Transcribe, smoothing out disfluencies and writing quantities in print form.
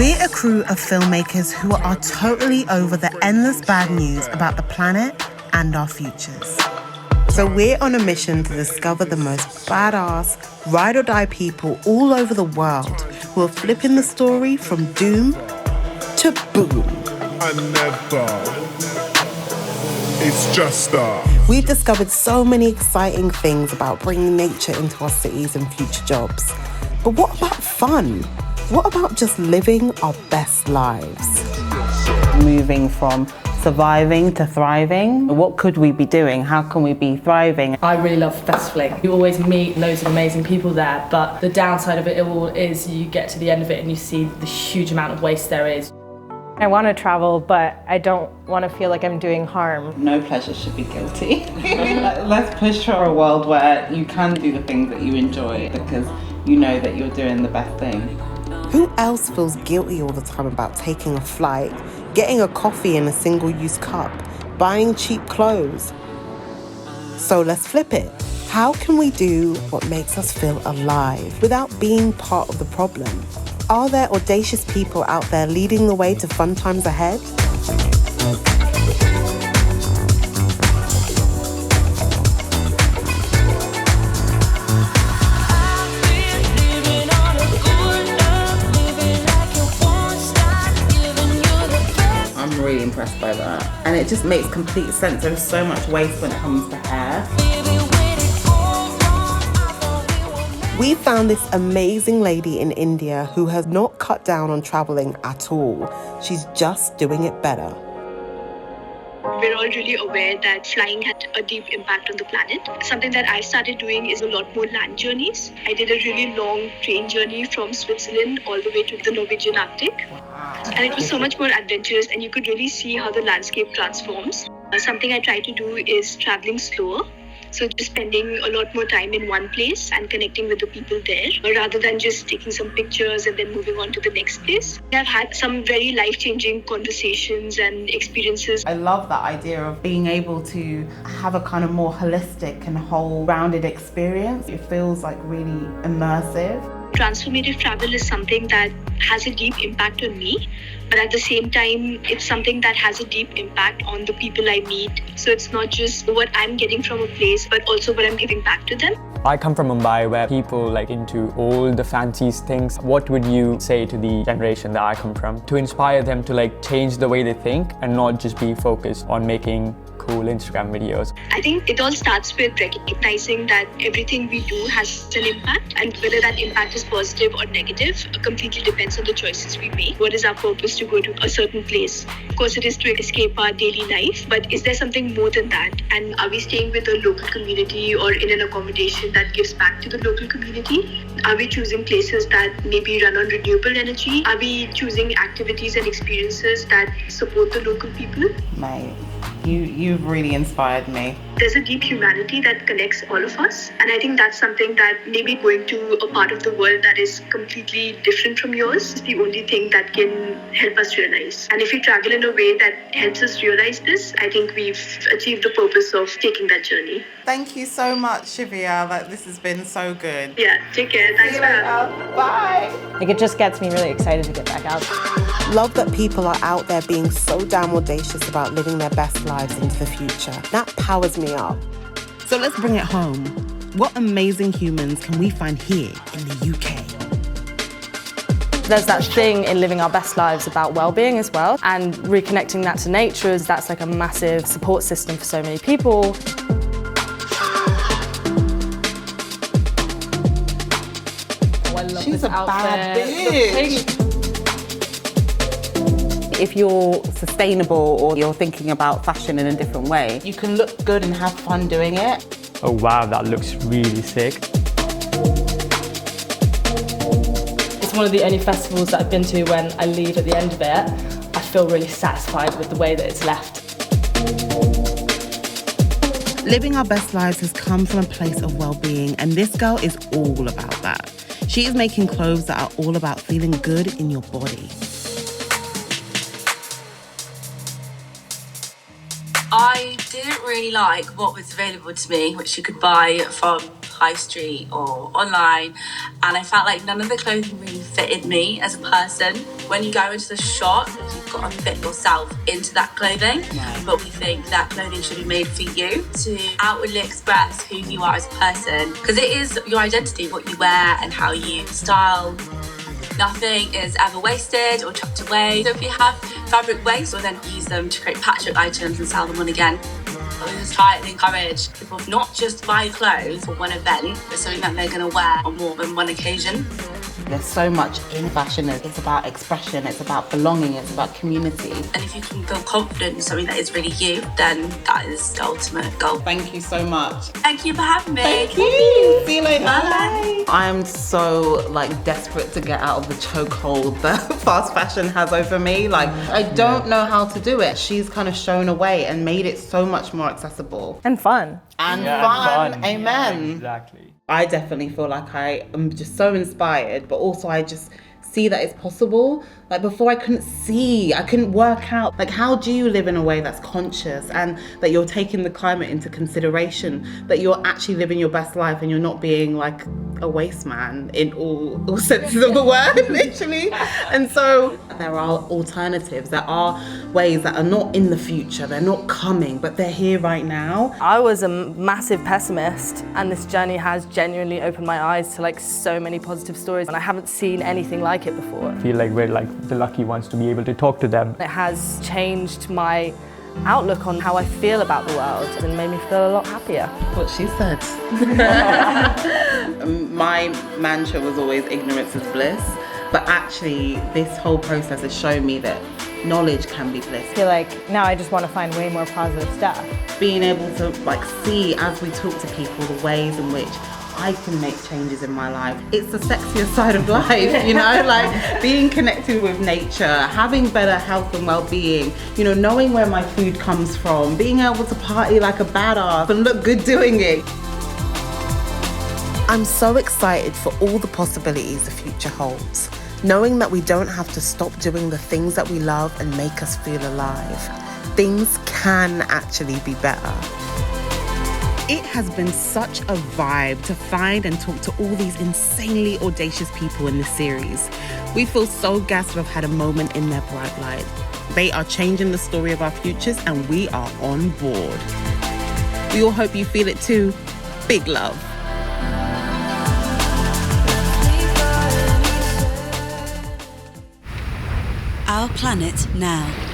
We're a crew of filmmakers who are totally over the endless bad news about the planet and our futures. So we're on a mission to discover the most badass, ride-or-die people all over the world who are flipping the story from doom to boom. It's just us. We've discovered so many exciting things about bringing nature into our cities and future jobs. But what about fun? What about just living our best lives? Moving from surviving to thriving. What could we be doing? How can we be thriving? I really love festivaling. You always meet loads of amazing people there, but the downside of it all is you get to the end of it and you see the huge amount of waste there is. I want to travel, but I don't want to feel like I'm doing harm. No pleasure should be guilty. Let's push for a world where you can do the things that you enjoy because you know that you're doing the best thing. Who else feels guilty all the time about taking a flight, getting a coffee in a single-use cup, buying cheap clothes? So let's flip it. How can we do what makes us feel alive without being part of the problem? Are there audacious people out there leading the way to fun times ahead? I'm really impressed by that. And it just makes complete sense. There's so much waste when it comes to hair. We found this amazing lady in India who has not cut down on traveling at all. She's just doing it better. We're all really aware that flying had a deep impact on the planet. Something that I started doing is a lot more land journeys. I did a really long train journey from Switzerland all the way to the Norwegian Arctic. And it was so much more adventurous and you could really see how the landscape transforms. Something I try to do is traveling slower. So just spending a lot more time in one place and connecting with the people there, rather than just taking some pictures and then moving on to the next place. I've had some very life-changing conversations and experiences. I love that idea of being able to have a kind of more holistic and whole rounded experience. It feels like really immersive. Transformative travel is something that has a deep impact on me, but at the same time, it's something that has a deep impact on the people I meet. So it's not just what I'm getting from a place, but also what I'm giving back to them. I come from Mumbai where people into all the fancy things. What would you say to the generation that I come from to inspire them to change the way they think and not just be focused on making cool Instagram videos? I think it all starts with recognizing that everything we do has an impact, and whether that impact is positive or negative completely depends on the choices we make. What is our purpose to go to a certain place? Of course, it is to escape our daily life, but is there something more than that? And are we staying with a local community or in an accommodation that gives back to the local community? Are we choosing places that maybe run on renewable energy? Are we choosing activities and experiences that support the local people? Mate, you've really inspired me. There's a deep humanity that connects all of us. And I think that's something that maybe going to a part of the world that is completely different from yours is the only thing that can help us realize. And if we travel in a way that helps us realize this, I think we've achieved the purpose of taking that journey. Thank you so much, Shivia. This has been so good. Yeah, take care. Thanks for having me. Bye. It just gets me really excited to get back out. Love that people are out there being so damn audacious about living their best lives into the future. That powers me up. So let's bring it home. What amazing humans can we find here in the UK? There's that thing in living our best lives about well-being as well, and reconnecting that to nature, that's a massive support system for so many people. Oh, I love She's this a bad bitch. If you're sustainable or you're thinking about fashion in a different way, you can look good and have fun doing it. Oh wow, that looks really sick. It's one of the only festivals that I've been to when I leave at the end of it, I feel really satisfied with the way that it's left. Living our best lives has come from a place of well-being, and this girl is all about that. She is making clothes that are all about feeling good in your body. I didn't really like what was available to me, which you could buy from high street or online, and I felt like none of the clothing really fitted me as a person. When you go into the shop, you've got to fit yourself into that clothing. But we think that clothing should be made for you to outwardly express who you are as a person. Because it is your identity, what you wear and how you style. Nothing is ever wasted or chucked away. So if you have fabric waste, we'll then use them to create patchwork items and sell them on again. We just try and encourage people not just buy clothes for one event, but something that they're going to wear on more than one occasion. There's so much in fashion. It's about expression, it's about belonging, it's about community. And if you can feel confident in something that is really you, then that is the ultimate goal. Thank you so much. Thank you for having me. Thank you. See you later. Bye. I'm so desperate to get out of the chokehold that fast fashion has over me. I don't know how to do it. She's kind of shown a way and made it so much more accessible. And fun. And fun. Amen. Yeah, exactly. I definitely feel like I am just so inspired, but also I just see that it's possible. Before I couldn't work out, how do you live in a way that's conscious and that you're taking the climate into consideration, that you're actually living your best life and you're not being a waste man in all senses of the word, literally. And so there are alternatives, there are ways that are not in the future, they're not coming, but they're here right now. I was a massive pessimist, and this journey has genuinely opened my eyes to so many positive stories, and I haven't seen anything like it before. I feel like we're the lucky ones to be able to talk to them. It has changed my outlook on how I feel about the world and made me feel a lot happier. What she said. My mantra was always ignorance is bliss, but actually this whole process has shown me that knowledge can be bliss. I feel like now I just want to find way more positive stuff. Being able to see as we talk to people the ways in which I can make changes in my life. It's the sexiest side of life, being connected with nature, having better health and well-being, knowing where my food comes from, being able to party like a badass and look good doing it. I'm so excited for all the possibilities the future holds, knowing that we don't have to stop doing the things that we love and make us feel alive. Things can actually be better. It has been such a vibe to find and talk to all these insanely audacious people in this series. We feel so gassed to have had a moment in their bright light. They are changing the story of our futures and we are on board. We all hope you feel it too. Big love. Our Planet Now.